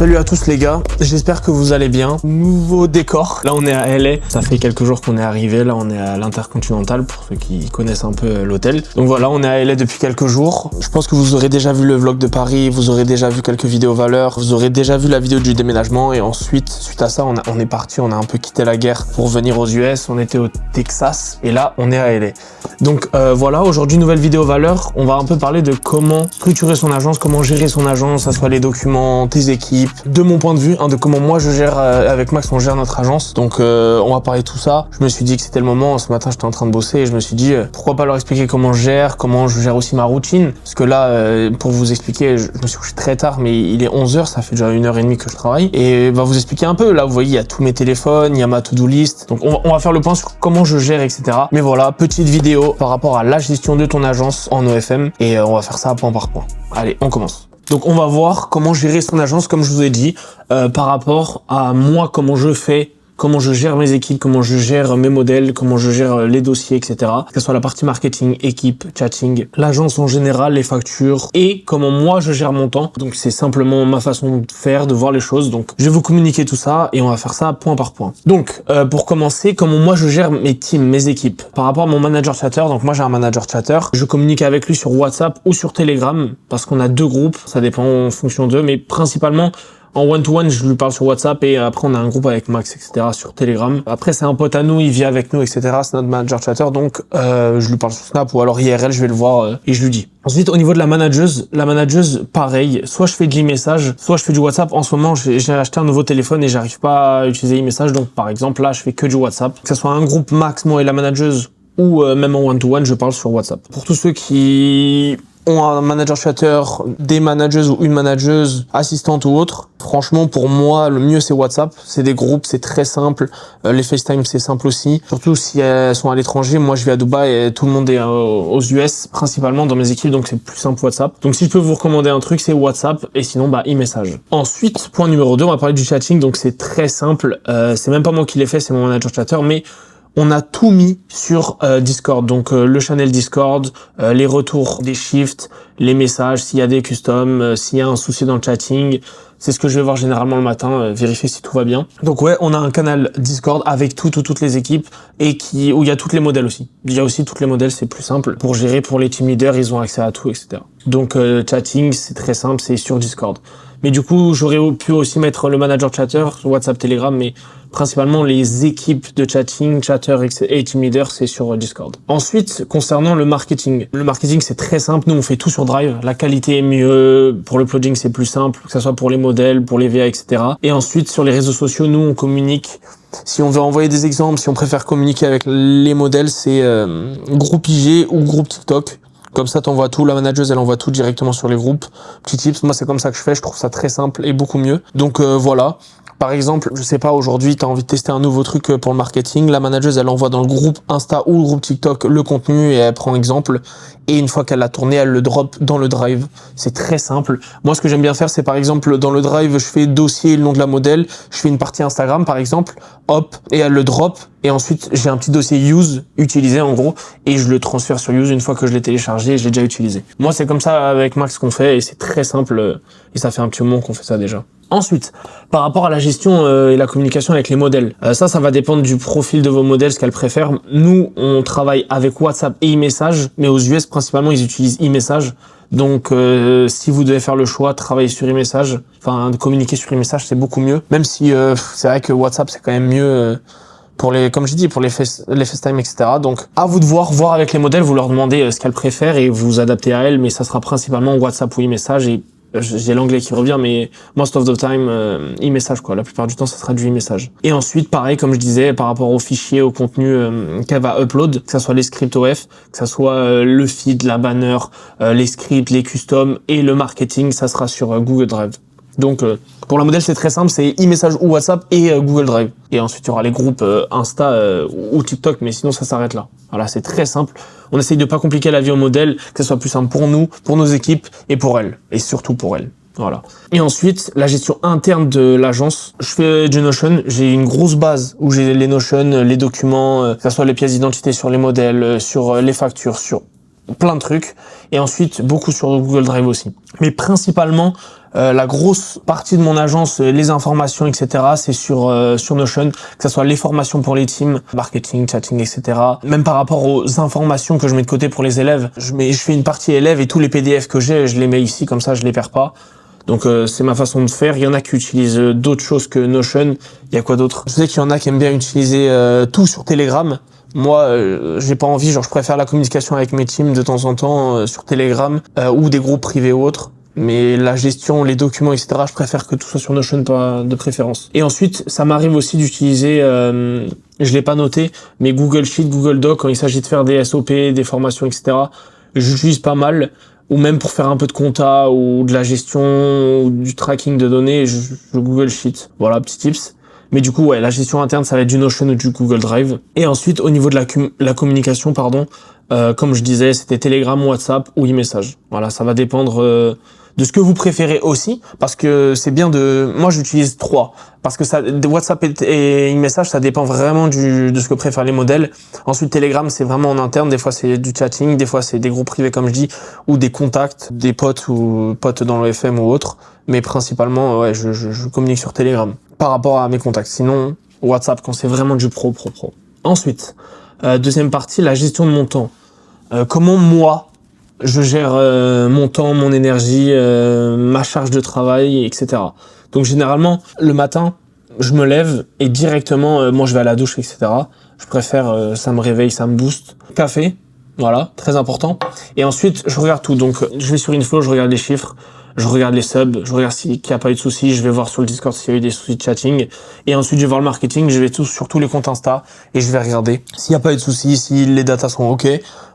Salut à tous les gars, j'espère que vous allez bien. Nouveau décor, là on est à LA, ça fait quelques jours qu'on est arrivé, là on est à l'Intercontinental pour ceux qui connaissent un peu l'hôtel. Donc voilà, on est à LA depuis quelques jours. Je pense que vous aurez déjà vu le vlog de Paris, vous aurez déjà vu quelques vidéos valeurs, vous aurez déjà vu la vidéo du déménagement et ensuite, suite à ça, on est parti, on a un peu quitté la guerre pour venir aux US, on était au Texas et là on est à LA. Donc voilà, aujourd'hui nouvelle vidéo valeur, on va un peu parler de comment structurer son agence, comment gérer son agence, ça soit les documents, tes équipes, de mon point de vue, de comment moi je gère, avec Max on gère notre agence. Donc on va parler de tout ça. Je me suis dit que c'était le moment, ce matin j'étais en train de bosser et je me suis dit pourquoi pas leur expliquer comment je gère aussi ma routine. Parce que là, pour vous expliquer, je me suis couché très tard, mais il est 11h, ça fait déjà 1h30 que je travaille. Et va vous expliquer un peu, là vous voyez il y a tous mes téléphones, il y a ma to-do list. Donc on va faire le point sur comment je gère, etc. Mais voilà, petite vidéo par rapport à la gestion de ton agence en OFM et on va faire ça point par point. Allez, on commence. Donc on va voir comment gérer son agence, comme je vous ai dit, par rapport à moi, comment je fais, comment je gère mes équipes, comment je gère mes modèles, comment je gère les dossiers, etc. Que ce soit la partie marketing, équipe, chatting, l'agence en général, les factures et comment moi je gère mon temps. Donc c'est simplement ma façon de faire, de voir les choses. Donc je vais vous communiquer tout ça et on va faire ça point par point. Donc pour commencer, comment moi je gère mes teams, mes équipes. Par rapport à mon manager chatter, donc moi j'ai un manager chatter, je communique avec lui sur WhatsApp ou sur Telegram parce qu'on a deux groupes, ça dépend en fonction d'eux, mais principalement en one-to-one, je lui parle sur WhatsApp et après on a un groupe avec Max, etc. sur Telegram. Après c'est un pote à nous, il vit avec nous, etc. C'est notre manager chatter, donc je lui parle sur Snap ou alors IRL, je vais le voir et je lui dis. Ensuite au niveau de la manageuse pareil, soit je fais de l'e-message, soit je fais du WhatsApp. En ce moment j'ai acheté un nouveau téléphone et j'arrive pas à utiliser e-message, donc par exemple là je fais que du WhatsApp. Que ce soit un groupe Max, moi et la manageuse ou même en one-to-one, je parle sur WhatsApp. Pour tous ceux qui ont un manager chatter, des managers ou une manageuse, assistante ou autre, franchement pour moi le mieux c'est WhatsApp, c'est des groupes, c'est très simple, les FaceTime c'est simple aussi, surtout si elles sont à l'étranger. Moi je vis à Dubaï et tout le monde est aux US principalement dans mes équipes, donc c'est plus simple WhatsApp. Donc si je peux vous recommander un truc, c'est WhatsApp et sinon e-message. Ensuite, point numéro 2, on va parler du chatting, donc c'est très simple, c'est même pas moi qui l'ai fait, c'est mon manager chatter, mais on a tout mis sur Discord, donc le channel Discord, les retours des shifts, les messages, s'il y a des customs, s'il y a un souci dans le chatting, c'est ce que je vais voir généralement le matin, vérifier si tout va bien. Donc ouais, on a un canal Discord avec toutes les équipes et où il y a toutes les modèles aussi. Il y a aussi toutes les modèles, c'est plus simple pour gérer, pour les team leaders, ils ont accès à tout, etc. Donc chatting, c'est très simple, c'est sur Discord. Mais du coup, j'aurais pu aussi mettre le manager chatter, WhatsApp, Telegram, mais principalement les équipes de chatting, chatter et team leader, c'est sur Discord. Ensuite, concernant le marketing c'est très simple. Nous, on fait tout sur Drive. La qualité est mieux. Pour le plugin, c'est plus simple, que ce soit pour les modèles, pour les VA, etc. Et ensuite, sur les réseaux sociaux, nous, on communique. Si on veut envoyer des exemples, si on préfère communiquer avec les modèles, c'est groupe IG ou groupe TikTok. Comme ça, t'envoies tout, la manageuse, elle envoie tout directement sur les groupes. Petit tips, moi c'est comme ça que je fais, je trouve ça très simple et beaucoup mieux. Donc voilà. Par exemple, je sais pas, aujourd'hui, t'as envie de tester un nouveau truc pour le marketing, la manageuse, elle envoie dans le groupe Insta ou le groupe TikTok le contenu et elle prend exemple. Et une fois qu'elle l'a tourné, elle le drop dans le drive. C'est très simple. Moi, ce que j'aime bien faire, c'est par exemple, dans le drive, je fais dossier, le nom de la modèle, je fais une partie Instagram, par exemple, hop, et elle le drop. Et ensuite, j'ai un petit dossier use, utilisé en gros, et je le transfère sur use une fois que je l'ai téléchargé et je l'ai déjà utilisé. Moi, c'est comme ça avec Max qu'on fait et c'est très simple et ça fait un petit moment qu'on fait ça déjà. Ensuite, par rapport à la gestion et la communication avec les modèles, ça va dépendre du profil de vos modèles, ce qu'elles préfèrent. Nous, on travaille avec WhatsApp et e-message, mais aux US, principalement, ils utilisent e-message. Donc, si vous devez faire le choix, travailler sur e-message, de communiquer sur e-message, c'est beaucoup mieux. Même si c'est vrai que WhatsApp, c'est quand même mieux comme j'ai dit, pour les FaceTime, etc. Donc, à vous de voir avec les modèles, vous leur demandez ce qu'elles préfèrent et vous adaptez à elles, mais ça sera principalement WhatsApp ou e-message et j'ai l'anglais qui revient, mais most of the time, e-message, quoi. La plupart du temps, ça sera du e-message. Et ensuite, pareil, comme je disais, par rapport aux fichiers, au contenu qu'elle va upload, que ça soit les scripts OF, que ça soit le feed, la banner, les scripts, les customs et le marketing, ça sera sur Google Drive. Donc, pour la modèle, c'est très simple, c'est e-message ou WhatsApp et Google Drive. Et ensuite, il y aura les groupes Insta ou TikTok, mais sinon, ça s'arrête là. Voilà, c'est très simple. On essaye de pas compliquer la vie au modèle, que ce soit plus simple pour nous, pour nos équipes et pour elles. Et surtout pour elles. Voilà. Et ensuite, la gestion interne de l'agence. Je fais du Notion. J'ai une grosse base où j'ai les Notion, les documents, que ce soit les pièces d'identité sur les modèles, sur les factures, sur plein de trucs. Et ensuite, beaucoup sur Google Drive aussi. Mais principalement, La grosse partie de mon agence, les informations, etc., c'est sur Notion, que ce soit les formations pour les teams, marketing, chatting, etc. Même par rapport aux informations que je mets de côté pour les élèves, je fais une partie élève et tous les PDF que j'ai, je les mets ici, comme ça je les perds pas. Donc c'est ma façon de faire. Il y en a qui utilisent d'autres choses que Notion. Il y a quoi d'autre? Je sais qu'il y en a qui aiment bien utiliser tout sur Telegram. Moi, j'ai pas envie. Genre, je préfère la communication avec mes teams de temps en temps sur Telegram ou des groupes privés ou autres. Mais la gestion, les documents, etc., je préfère que tout soit sur Notion, pas de préférence. Et ensuite, ça m'arrive aussi d'utiliser, je l'ai pas noté, mais Google Sheet, Google Doc, quand il s'agit de faire des SOP, des formations, etc., j'utilise pas mal. Ou même pour faire un peu de compta ou de la gestion ou du tracking de données, je Google Sheet. Voilà, petit tips. Mais du coup, ouais, la gestion interne, ça va être du Notion ou du Google Drive. Et ensuite, au niveau de la communication, comme je disais, c'était Telegram, WhatsApp ou e-message. Voilà, ça va dépendre de ce que vous préférez aussi, parce que c'est bien de... Moi, j'utilise 3, parce que ça, WhatsApp et e-message, ça dépend vraiment de ce que préfèrent les modèles. Ensuite, Telegram, c'est vraiment en interne. Des fois, c'est du chatting, des fois, c'est des groupes privés, comme je dis, ou des contacts, des potes ou potes dans le FM ou autre. Mais principalement, ouais, je communique sur Telegram par rapport à mes contacts. Sinon, WhatsApp, quand c'est vraiment du pro. Ensuite, deuxième partie, la gestion de mon temps. Comment moi, je gère mon temps, mon énergie, ma charge de travail, etc. Donc généralement, le matin, je me lève et directement, moi je vais à la douche, etc. Je préfère, ça me réveille, ça me booste. Café, voilà, très important. Et ensuite, je regarde tout. Donc je vais sur Inflow, je regarde les chiffres, je regarde les subs, je regarde s'il n'y a pas eu de soucis, je vais voir sur le Discord s'il y a eu des soucis de chatting. Et ensuite, je vais voir le marketing, je vais sur tous les comptes Insta et je vais regarder s'il n'y a pas eu de soucis, si les datas sont OK.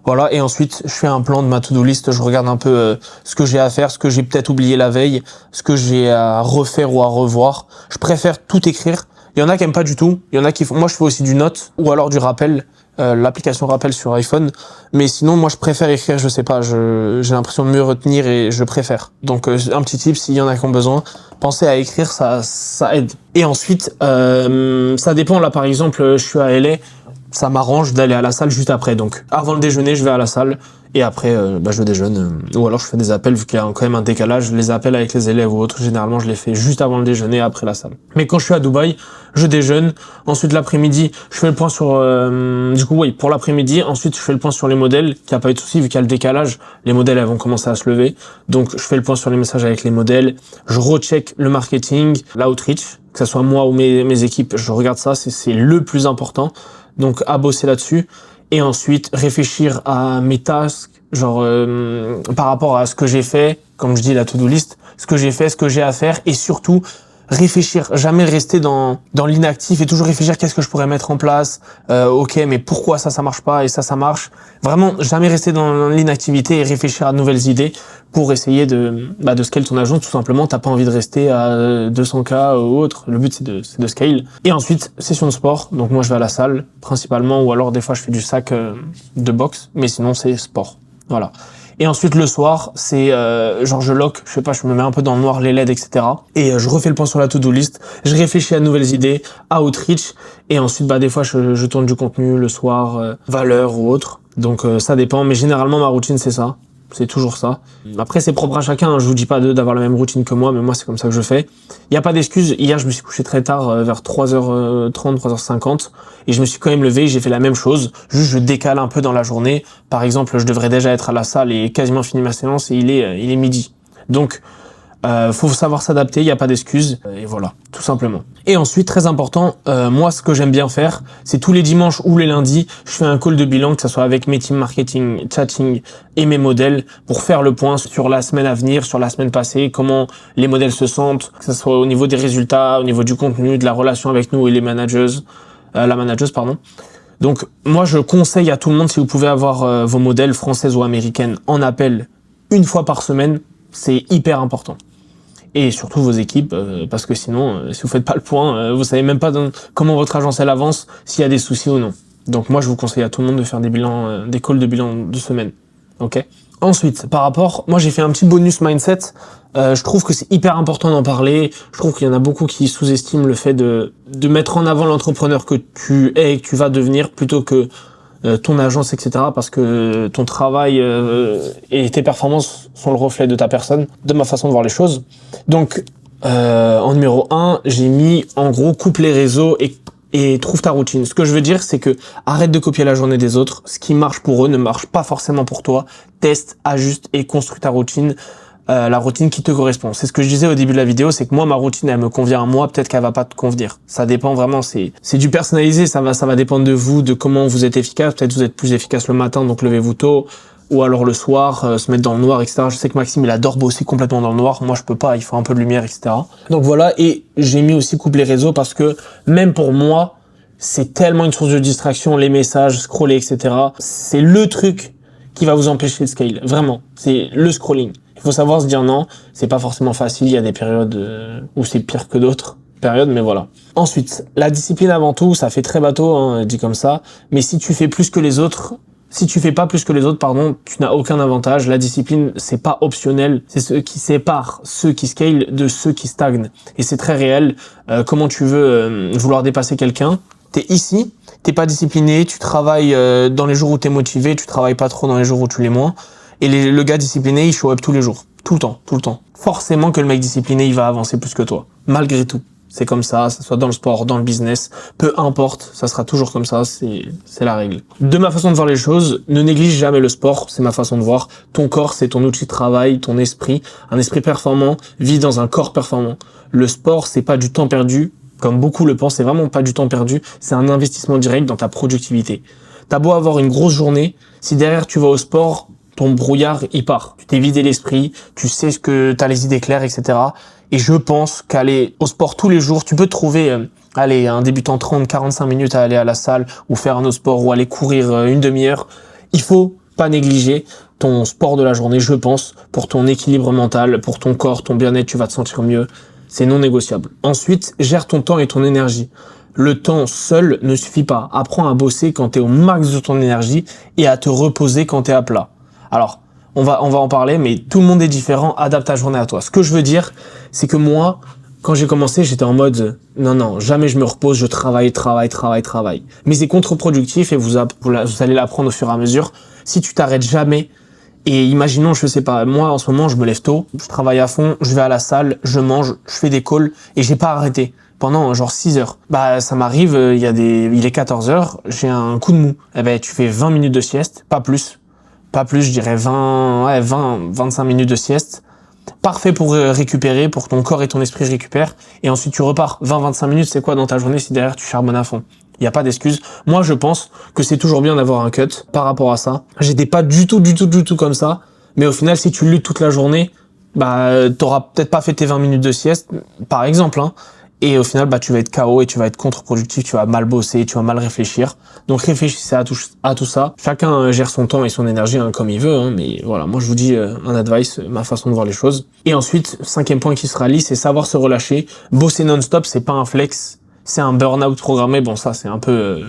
Voilà, et ensuite, je fais un plan de ma to-do list, je regarde un peu ce que j'ai à faire, ce que j'ai peut-être oublié la veille, ce que j'ai à refaire ou à revoir. Je préfère tout écrire. Il y en a qui aiment pas du tout, il y en a qui font... Moi, je fais aussi du note ou alors du rappel, l'application rappel sur iPhone. Mais sinon, moi, je préfère écrire, je sais pas, j'ai l'impression de mieux retenir et je préfère. Donc, un petit tip, s'il y en a qui ont besoin, pensez à écrire, ça aide. Et ensuite, ça dépend. Là, par exemple, je suis à LA, ça m'arrange d'aller à la salle juste après. Donc, avant le déjeuner, je vais à la salle et après, je déjeune. Ou alors, je fais des appels, vu qu'il y a quand même un décalage. Les appels avec les élèves ou autres, généralement, je les fais juste avant le déjeuner, après la salle. Mais quand je suis à Dubaï, je déjeune. Ensuite, l'après-midi, je fais le point sur... du coup, oui, pour l'après-midi. Ensuite, je fais le point sur les modèles, qu'il n'y a pas eu de souci, vu qu'il y a le décalage. Les modèles, elles vont commencer à se lever. Donc, je fais le point sur les messages avec les modèles. Je recheck le marketing, l'outreach, que ce soit moi ou mes équipes. Je regarde ça, c'est le plus important. Donc, à bosser là-dessus. Et ensuite, réfléchir à mes tasks, genre par rapport à ce que j'ai fait, comme je dis, la to-do list, ce que j'ai fait, ce que j'ai à faire, et surtout, réfléchir, jamais rester dans l'inactif et toujours réfléchir qu'est-ce que je pourrais mettre en place, ok, mais pourquoi ça marche pas et ça marche. Vraiment, jamais rester dans l'inactivité et réfléchir à de nouvelles idées pour essayer de scale ton agence. Tout simplement, t'as pas envie de rester à 200K ou autre. Le but, c'est de scale. Et ensuite, session de sport. Donc moi, je vais à la salle, principalement, ou alors des fois, je fais du sac de boxe, mais sinon, c'est sport. Voilà. Et ensuite, le soir, c'est genre je lock, je sais pas, je me mets un peu dans le noir, les LED, etc. Et je refais le point sur la to-do list. Je réfléchis à de nouvelles idées, à outreach. Et ensuite, des fois, je tourne du contenu le soir, valeur ou autre. Donc ça dépend, mais généralement, ma routine, c'est ça. C'est toujours ça. Après, c'est propre à chacun. Hein. Je vous dis pas d'avoir la même routine que moi, mais moi, c'est comme ça que je fais. Il n'y a pas d'excuse. Hier, je me suis couché très tard, vers 3h30, 3h50. Et je me suis quand même levé, j'ai fait la même chose. Juste, je décale un peu dans la journée. Par exemple, je devrais déjà être à la salle et quasiment fini ma séance et il est midi. Donc, faut savoir s'adapter, il n'y a pas d'excuse. Et voilà, tout simplement. Et ensuite, très important, moi, ce que j'aime bien faire, c'est tous les dimanches ou les lundis, je fais un call de bilan, que ce soit avec mes teams marketing, chatting et mes modèles, pour faire le point sur la semaine à venir, sur la semaine passée, comment les modèles se sentent, que ce soit au niveau des résultats, au niveau du contenu, de la relation avec nous et les managers, la manageuse, pardon. Donc, moi, je conseille à tout le monde, si vous pouvez avoir vos modèles françaises ou américaines en appel une fois par semaine, c'est hyper important. Et surtout vos équipes, parce que sinon, si vous faites pas le point, vous savez même pas comment votre agence elle avance, s'il y a des soucis ou non. Donc moi, je vous conseille à tout le monde de faire des bilans, des calls de bilan de semaine. Ok. Ensuite, par rapport, moi j'ai fait un petit bonus mindset. Je trouve que c'est hyper important d'en parler. Je trouve qu'il y en a beaucoup qui sous-estiment le fait de mettre en avant l'entrepreneur que tu es et que tu vas devenir, plutôt que ton agence, etc. Parce que ton travail et tes performances sont le reflet de ta personne, de ma façon de voir les choses. Donc, en numéro 1, j'ai mis en gros coupe les réseaux et trouve ta routine. Ce que je veux dire, c'est que arrête de copier la journée des autres. Ce qui marche pour eux ne marche pas forcément pour toi. Teste, ajuste et construis ta routine. La routine qui te correspond. C'est ce que je disais au début de la vidéo, c'est que moi, ma routine, elle me convient à moi, peut-être qu'elle va pas te convenir. Ça dépend vraiment, c'est du personnalisé, ça va dépendre de vous, de comment vous êtes efficace. Peut-être vous êtes plus efficace le matin, donc levez-vous tôt, ou alors le soir, se mettre dans le noir, etc. Je sais que Maxime, il adore bosser complètement dans le noir. Moi, je peux pas, il faut un peu de lumière, etc. Donc voilà, et j'ai mis aussi coupe les réseaux parce que même pour moi, c'est tellement une source de distraction, les messages, scroller, etc. C'est le truc qui va vous empêcher de scale. Vraiment. C'est le scrolling. Il faut savoir se dire non, c'est pas forcément facile, il y a des périodes où c'est pire que d'autres périodes, mais voilà. Ensuite, la discipline avant tout, ça fait très bateau, hein, dit comme ça, mais si tu fais plus que les autres, si tu fais pas plus que les autres, pardon, tu n'as aucun avantage. La discipline, c'est pas optionnel, c'est ce qui sépare ceux qui scale de ceux qui stagnent. Et c'est très réel. Comment tu veux vouloir dépasser quelqu'un? T'es ici, t'es pas discipliné, tu travailles dans les jours où t'es motivé, tu travailles pas trop dans les jours où tu l'es moins. Et le gars discipliné, il show up tous les jours. Tout le temps, tout le temps. Forcément que le mec discipliné, il va avancer plus que toi. Malgré tout. C'est comme ça soit dans le sport, dans le business, peu importe, ça sera toujours comme ça, c'est la règle. De ma façon de voir les choses, ne néglige jamais le sport, c'est ma façon de voir. Ton corps, c'est ton outil de travail, ton esprit. Un esprit performant vit dans un corps performant. Le sport, c'est pas du temps perdu, comme beaucoup le pensent, c'est vraiment pas du temps perdu, c'est un investissement direct dans ta productivité. T'as beau avoir une grosse journée, si derrière tu vas au sport, ton brouillard, il part. Tu t'es vidé l'esprit, tu sais ce que t'as les idées claires, etc. Et je pense qu'aller au sport tous les jours, tu peux trouver, un débutant 30-45 minutes à aller à la salle ou faire un autre sport ou aller courir une demi-heure. Il faut pas négliger ton sport de la journée, je pense, pour ton équilibre mental, pour ton corps, ton bien-être, tu vas te sentir mieux. C'est non négociable. Ensuite, gère ton temps et ton énergie. Le temps seul ne suffit pas. Apprends à bosser quand t'es au max de ton énergie et à te reposer quand t'es à plat. Alors, on va en parler, mais tout le monde est différent, adapte ta journée à toi. Ce que je veux dire, c'est que moi, quand j'ai commencé, j'étais en mode, non, jamais je me repose, je travaille. Mais c'est contre-productif et vous allez l'apprendre au fur et à mesure. Si tu t'arrêtes jamais, et imaginons, je sais pas, moi en ce moment, je me lève tôt, je travaille à fond, je vais à la salle, je mange, je fais des calls et j'ai pas arrêté pendant genre 6 heures. Bah, ça m'arrive, il est 14 heures, j'ai un coup de mou. Eh ben, tu fais 20 minutes de sieste, pas plus. Pas plus, je dirais 25 minutes de sieste. Parfait pour récupérer, pour que ton corps et ton esprit récupèrent. Et ensuite, tu repars. 20-25 minutes, c'est quoi dans ta journée si derrière tu charbonnes à fond? Il n'y a pas d'excuse. Moi, je pense que c'est toujours bien d'avoir un cut par rapport à ça. J'étais pas du tout comme ça. Mais au final, si tu luttes toute la journée, bah, t'auras peut-être pas fait tes 20 minutes de sieste, par exemple, hein. Et au final, bah, tu vas être KO et tu vas être contre-productif, tu vas mal bosser, tu vas mal réfléchir. Donc, réfléchissez à tout ça. Chacun gère son temps et son énergie comme il veut, hein, mais voilà, moi, je vous dis un advice, ma façon de voir les choses. Et ensuite, 5e point qui se rallie, c'est savoir se relâcher. Bosser non-stop, c'est pas un flex, c'est un burn-out programmé. Bon, ça, c'est un peu...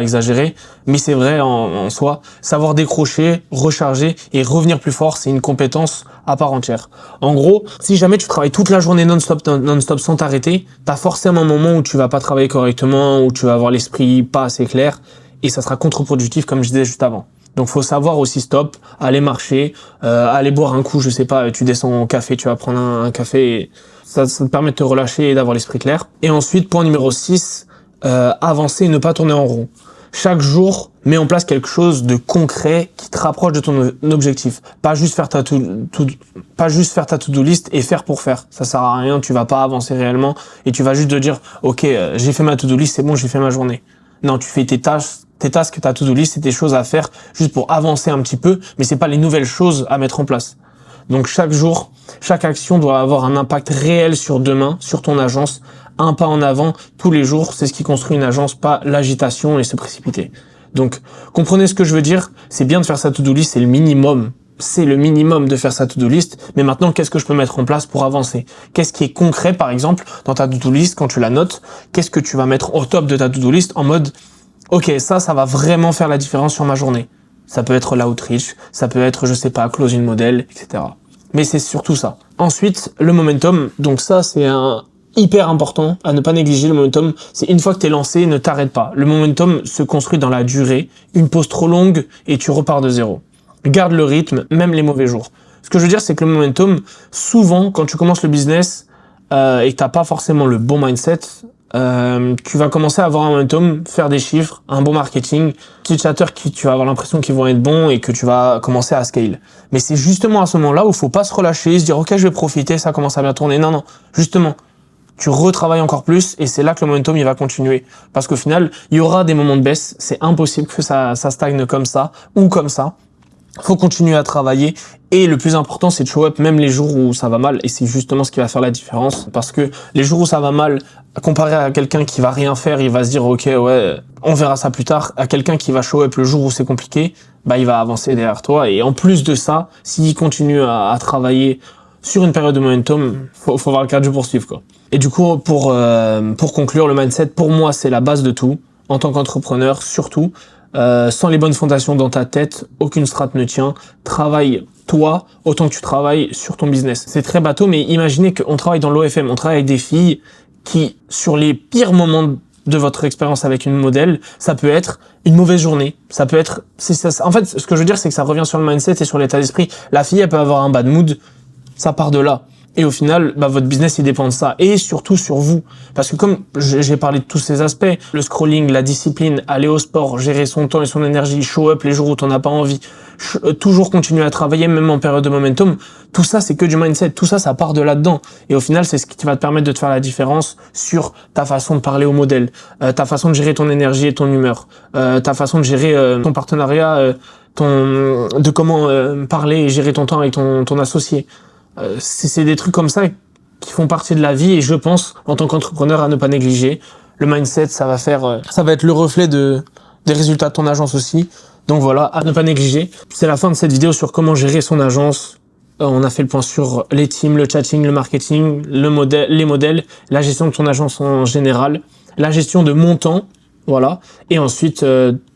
exagéré, mais c'est vrai en soi. Savoir décrocher, recharger et revenir plus fort, c'est une compétence à part entière. En gros, si jamais tu travailles toute la journée non-stop sans t'arrêter, t'as forcément un moment où tu vas pas travailler correctement, où tu vas avoir l'esprit pas assez clair, et ça sera contre-productif comme je disais juste avant. Donc faut savoir aussi stop, aller marcher, aller boire un coup, je sais pas, tu descends au café, tu vas prendre un café, et ça te permet de te relâcher et d'avoir l'esprit clair. Et ensuite, point numéro 6, avancer et ne pas tourner en rond. Chaque jour, mets en place quelque chose de concret qui te rapproche de ton objectif. Pas juste faire ta to-do list et faire pour faire. Ça sert à rien, tu vas pas avancer réellement et tu vas juste te dire OK, j'ai fait ma to-do list, c'est bon, j'ai fait ma journée. Non, tu fais tes tasks, ta to-do list, c'est des choses à faire juste pour avancer un petit peu, mais c'est pas les nouvelles choses à mettre en place. Donc chaque jour, chaque action doit avoir un impact réel sur demain, sur ton agence. Un pas en avant tous les jours, c'est ce qui construit une agence, pas l'agitation et se précipiter. Donc, comprenez ce que je veux dire. C'est bien de faire sa to-do list, c'est le minimum. C'est le minimum de faire sa to-do list. Mais maintenant, qu'est-ce que je peux mettre en place pour avancer? Qu'est-ce qui est concret, par exemple, dans ta to-do list quand tu la notes? Qu'est-ce que tu vas mettre au top de ta to-do list en mode, OK, ça va vraiment faire la différence sur ma journée. Ça peut être l'outreach, ça peut être, je sais pas, closing model, etc. Mais c'est surtout ça. Ensuite, le momentum. Donc ça, c'est hyper important à ne pas négliger le momentum, c'est une fois que t'es lancé, ne t'arrête pas. Le momentum se construit dans la durée, une pause trop longue et tu repars de zéro. Garde le rythme, même les mauvais jours. Ce que je veux dire, c'est que le momentum, souvent, quand tu commences le business et que t'as pas forcément le bon mindset, tu vas commencer à avoir un momentum, faire des chiffres, un bon marketing, petit chatter qui tu vas avoir l'impression qu'ils vont être bons et que tu vas commencer à scale. Mais c'est justement à ce moment-là où il faut pas se relâcher, se dire ok je vais profiter, ça commence à bien tourner. Non, justement, tu retravailles encore plus et c'est là que le momentum il va continuer. Parce qu'au final, il y aura des moments de baisse, c'est impossible que ça stagne comme ça ou comme ça. Faut continuer à travailler et le plus important c'est de show up même les jours où ça va mal et c'est justement ce qui va faire la différence parce que les jours où ça va mal comparé à quelqu'un qui va rien faire, il va se dire ok ouais on verra ça plus tard, à quelqu'un qui va show up le jour où c'est compliqué, bah il va avancer derrière toi et en plus de ça, s'il continue à travailler sur une période de momentum, faut voir le cardio pour suivre quoi. Et du coup pour conclure, le mindset pour moi c'est la base de tout en tant qu'entrepreneur surtout. Sans les bonnes fondations dans ta tête, aucune strat ne tient. Travaille toi autant que tu travailles sur ton business. C'est très bateau, mais imaginez qu'on travaille dans l'OFM, on travaille avec des filles qui, sur les pires moments de votre expérience avec une modèle, ça peut être une mauvaise journée, ça peut être... En fait, ce que je veux dire, c'est que ça revient sur le mindset et sur l'état d'esprit. La fille, elle peut avoir un bad mood, ça part de là. Et au final, bah, votre business, il dépend de ça. Et surtout sur vous. Parce que comme j'ai parlé de tous ces aspects, le scrolling, la discipline, aller au sport, gérer son temps et son énergie, show up les jours où t'en as pas envie, toujours continuer à travailler, même en période de momentum, tout ça, c'est que du mindset. Tout ça, ça part de là-dedans. Et au final, c'est ce qui va te permettre de te faire la différence sur ta façon de parler au modèle, ta façon de gérer ton énergie et ton humeur, ta façon de gérer ton partenariat, de comment parler et gérer ton temps avec ton associé. C'est des trucs comme ça qui font partie de la vie et je pense, en tant qu'entrepreneur, à ne pas négliger. Le mindset, ça va être le reflet des résultats de ton agence aussi. Donc voilà, à ne pas négliger. C'est la fin de cette vidéo sur comment gérer son agence. On a fait le point sur les teams, le chatting, le marketing, les modèles, la gestion de ton agence en général, la gestion de mon temps, voilà. Et ensuite,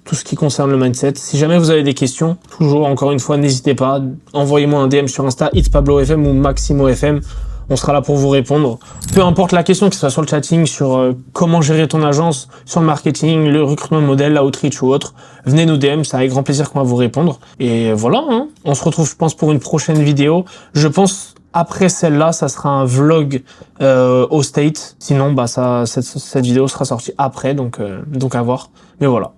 tout ce qui concerne le mindset. Si jamais vous avez des questions, toujours, encore une fois, n'hésitez pas. Envoyez-moi un DM sur Insta, itspablo.fm ou maximo.fm. On sera là pour vous répondre. Peu importe la question, que ce soit sur le chatting, sur comment gérer ton agence, sur le marketing, le recrutement de modèle, l'outreach ou autre, venez nous DM, c'est avec grand plaisir qu'on va vous répondre. Et voilà, hein. On se retrouve, je pense, pour une prochaine vidéo. Je pense, après celle-là, ça sera un vlog au State. Sinon, bah cette vidéo sera sortie après, donc à voir. Mais voilà.